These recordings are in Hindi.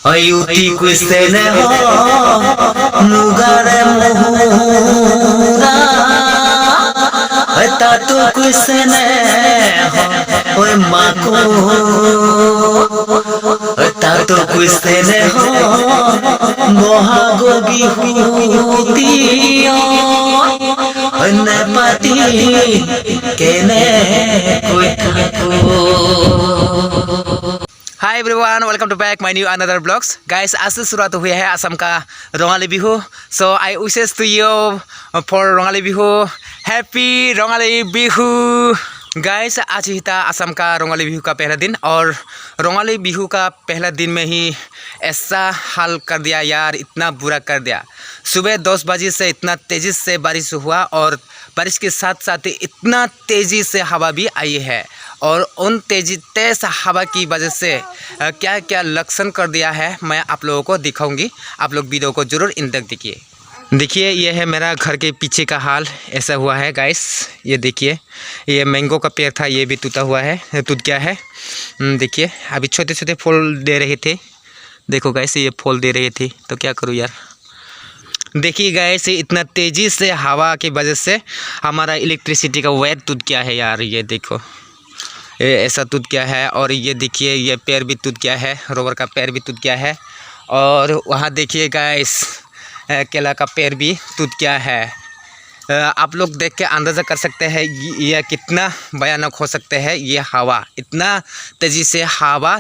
Ayuti kuistene ho mugare muhura tatu kuistene ho oi mako tatu kuistene ho mohago bihutiyo ne pati kene koi thako. Hi everyone, welcome to back my new another blogs guys. आज से शुरुआत हुई है असम का Rongali Bihu. So I wishes to you for Rongali Bihu happy Rongali Bihu guys. आज ही था असम का रंगाली बिहू का पहला दिन और रंगाली बिहू का पहला दिन में ही ऐसा हाल कर दिया यार, इतना बुरा कर दिया। सुबह 10 बजे से इतना तेज़ी से बारिश हुआ और बारिश के साथ साथ इतना तेज़ी से हवा भी आई है और उन तेज़ हवा की वजह से क्या क्या लक्षण कर दिया है मैं आप लोगों को दिखाऊंगी। आप लोग वीडियो को ज़रूर इन तक देखिए। ये है मेरा घर के पीछे का हाल, ऐसा हुआ है गाइस। ये देखिए, ये मैंगो का पेड़ था, ये भी टूटा हुआ है, टूट गया है। देखिए अभी छोटे छोटे फूल दे रहे थे, देखो गाइस ये फूल दे रहे थे, तो क्या करूँ यार। देखिए गाइस इतना तेज़ी से हवा की वजह से हमारा इलेक्ट्रिसिटी का वायर टूट गया है यार। ये देखो ऐसा टूट गया है और ये देखिए ये पैर भी टूट गया है, रोवर का पैर भी टूट गया है और वहाँ देखिए गाइस केला का पैर भी टूट गया है। आप लोग देख के अंदाज़ा कर सकते हैं ये कितना भयानक हो सकते हैं। ये हवा इतना तेज़ी से हवा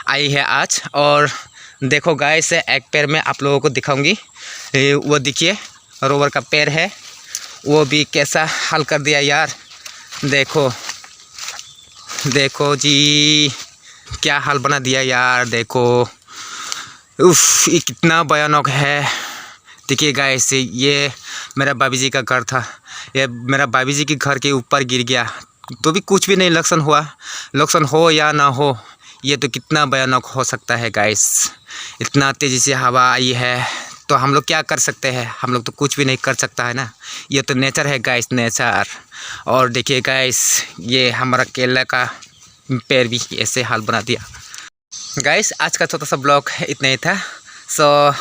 आई है आज। और देखो गाइस एक पैर में आप लोगों को दिखाऊंगी, वो देखिए रोवर का पैर है, वो भी कैसा हाल कर दिया यार। देखो देखो जी क्या हाल बना दिया यार, देखो उफ ये कितना भयानक है। देखिए गाइस ये मेरा भाभी जी का घर था, ये मेरा भाभी जी के घर के ऊपर गिर गया तो भी कुछ भी नहीं लक्षण हुआ। लक्षण हो या ना हो, ये तो कितना भयानक हो सकता है गाइस। इतना तेज़ी से हवा आई है तो हम लोग क्या कर सकते हैं, हम लोग तो कुछ भी नहीं कर सकता है ना। ये तो नेचर है गाइस, नेचर। और देखिए गाइस ये हमारा केला का पैर भी ऐसे हाल बना दिया। गाइस आज का छोटा सा ब्लॉग इतना ही था। सो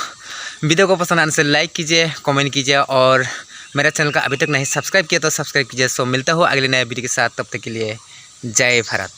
वीडियो को पसंद आने से लाइक कीजिए, कमेंट कीजिए और मेरा चैनल का अभी तक नहीं सब्सक्राइब किया तो सब्सक्राइब कीजिए। सो मिलता हूँ अगले नए वीडियो के साथ, तब तक के लिए जय भारत।